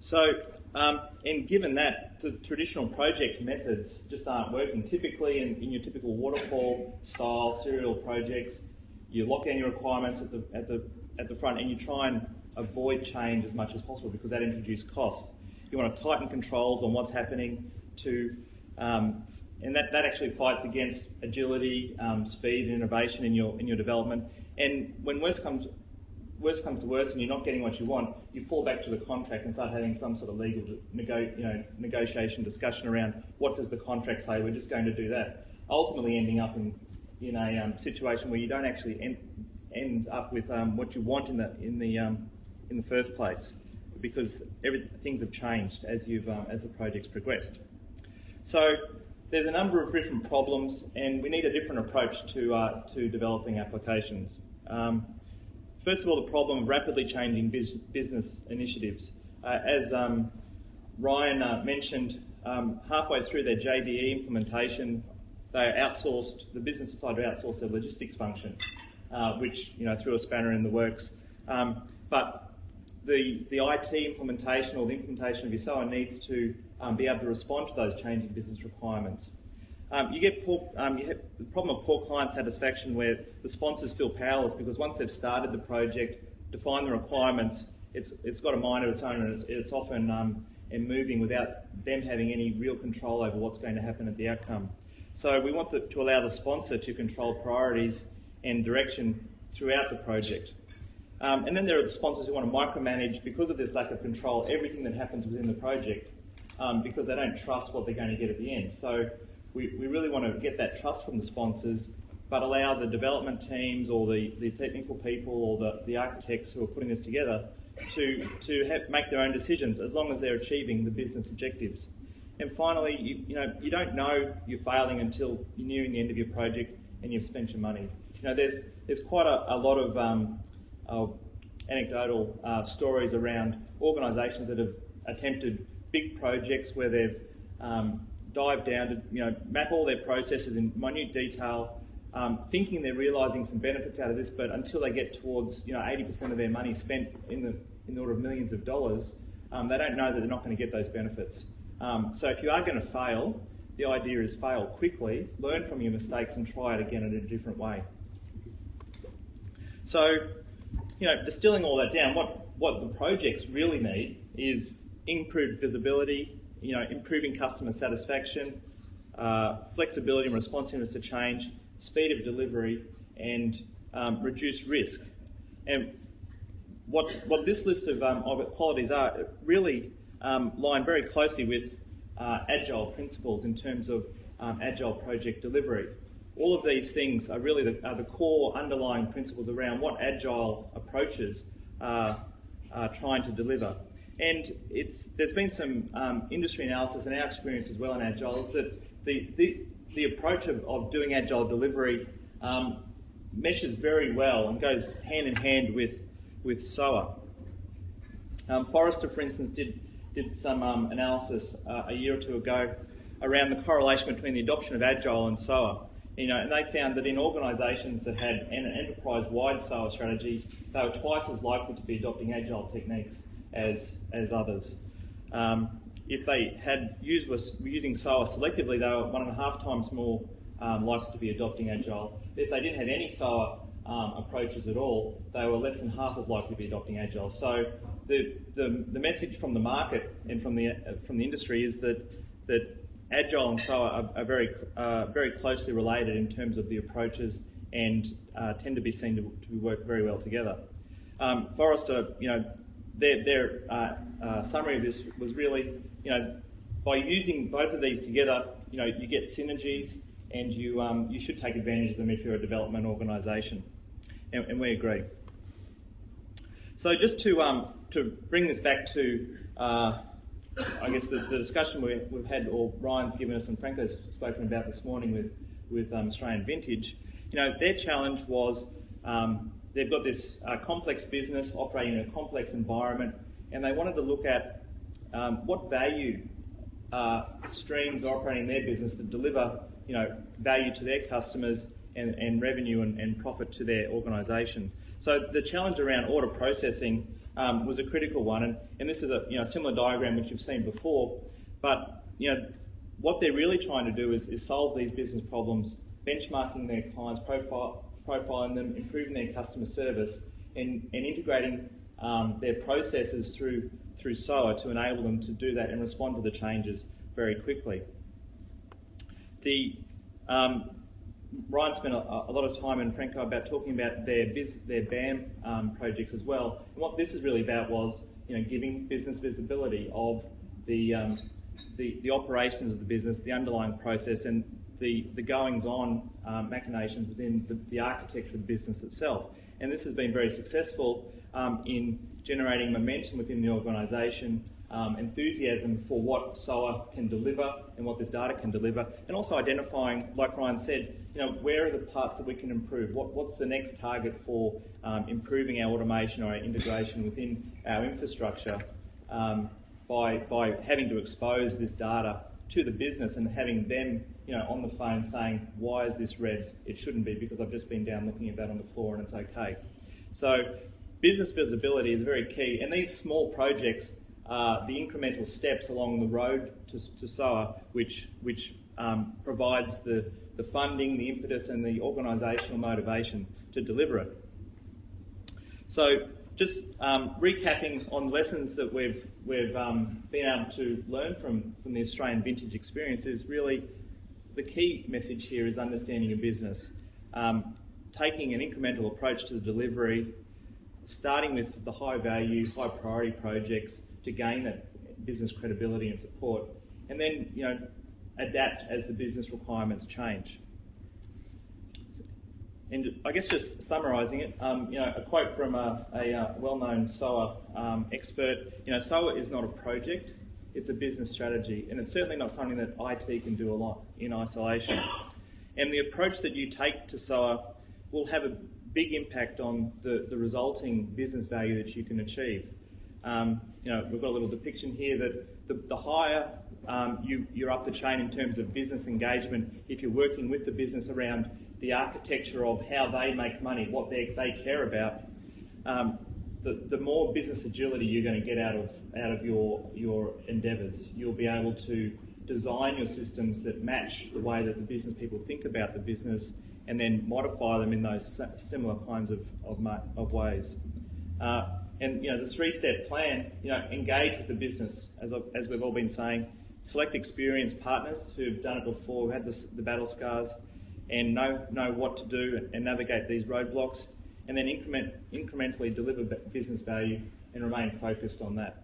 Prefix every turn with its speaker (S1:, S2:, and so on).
S1: So, and given that the traditional project methods just aren't working, typically in your typical waterfall style serial projects, you lock down your requirements at the front and you try and avoid change as much as possible because that introduces costs. You want to tighten controls on what's happening and that actually fights against agility, speed and innovation in your development. And when worst comes to worst and you're not getting what you want, you fall back to the contract and start having some sort of legal negotiation discussion around what does the contract say, we're just going to do that. Ultimately ending up in a situation where you don't actually end up with what you want in the first place, because things have changed as the project's progressed. So there's a number of different problems, and we need a different approach to developing applications. First of all, the problem of rapidly changing business initiatives. As Ryan mentioned, halfway through their JDE implementation, the business decided to outsource their logistics function, which threw a spanner in the works. But the IT implementation or the implementation of your SOA needs to be able to respond to those changing business requirements. You have the problem of poor client satisfaction where the sponsors feel powerless because once they've started the project, defined the requirements, it's got a mind of its own and it's often moving without them having any real control over what's going to happen at the outcome. So we want to allow the sponsor to control priorities and direction throughout the project. And then there are the sponsors who want to micromanage, because of this lack of control, everything that happens within the project because they don't trust what they're going to get at the end. So we really want to get that trust from the sponsors, but allow the development teams or the technical people or the architects who are putting this together to make their own decisions as long as they're achieving the business objectives. And finally, you don't know you're failing until you're nearing the end of your project and you've spent your money. There's quite a lot of anecdotal stories around organisations that have attempted big projects where they've dived down to map all their processes in minute detail, thinking they're realising some benefits out of this, but until they get towards 80% of their money spent in the order of millions of dollars, they don't know that they're not going to get those benefits. So if you are going to fail, the idea is fail quickly, learn from your mistakes and try it again in a different way. So, distilling all that down, what the projects really need is improved visibility, improving customer satisfaction, flexibility and responsiveness to change, speed of delivery, and reduced risk. And what this list of qualities are really line very closely with agile principles in terms of agile project delivery. All of these things are really the core underlying principles around what agile approaches are trying to deliver. And there's been some industry analysis and our experience as well in agile is that the approach of doing agile delivery meshes very well and goes hand in hand with SOA. Forrester, for instance, did some analysis a year or two ago around the correlation between the adoption of agile and SOA. And they found that in organisations that had an enterprise-wide SOA strategy, they were twice as likely to be adopting agile techniques as others. If they were using SOA selectively, they were 1.5 times more likely to be adopting agile. If they didn't have any SOA approaches at all, they were less than half as likely to be adopting agile. So the message from the market and from the industry is that agile and SOA are very closely related in terms of the approaches and tend to be seen to work very well together. Forrester, their summary of this was really, by using both of these together, you get synergies, and you should take advantage of them if you're a development organisation, and we agree. So just to bring this back to, I guess the discussion we've had, or Ryan's given us and Franco's spoken about this morning with Australian Vintage, their challenge was they've got this complex business operating in a complex environment, and they wanted to look at what value streams are operating in their business that deliver value to their customers and revenue and profit to their organisation. So the challenge around order processing was a critical one, and this is a similar diagram which you've seen before, but what they're really trying to do is solve these business problems, benchmarking their clients, profiling them, improving their customer service, and integrating their processes through SOA to enable them to do that and respond to the changes very quickly. Ryan spent a lot of time and Franco about talking about their BAM projects as well. And what this is really about was giving business visibility of the operations of the business, the underlying process, and the goings-on machinations within the architecture of the business itself. And this has been very successful in generating momentum within the organisation, enthusiasm for what SOA can deliver and what this data can deliver, and also identifying, like Ryan said, where are the parts that we can improve? What's the next target for improving our automation or our integration within our infrastructure by having to expose this data to the business and having them on the phone saying, why is this red? It shouldn't be because I've just been down looking at that on the floor and it's okay. So business visibility is very key, and these small projects are the incremental steps along the road to SOA which provides the funding, the impetus and the organisational motivation to deliver it. So just recapping on lessons that we've been able to learn from the Australian vintage experience is really the key message here is understanding your business, taking an incremental approach to the delivery, starting with the high value, high priority projects to gain that business credibility and support, and then adapt as the business requirements change. And I guess just summarising it, a quote from a well-known SOA expert, SOA is not a project, it's a business strategy, and it's certainly not something that IT can do a lot in isolation. And the approach that you take to SOA will have a big impact on the resulting business value that you can achieve. We've got a little depiction here that the higher you're up the chain in terms of business engagement, if you're working with the business around the architecture of how they make money, what they care about, the more business agility you're going to get out of your endeavours. You'll be able to design your systems that match the way that the business people think about the business, and then modify them in those similar kinds of ways. And the three-step plan, engage with the business, as we've all been saying. Select experienced partners who've done it before, who have the battle scars, and know what to do and navigate these roadblocks, and then incrementally deliver business value and remain focused on that.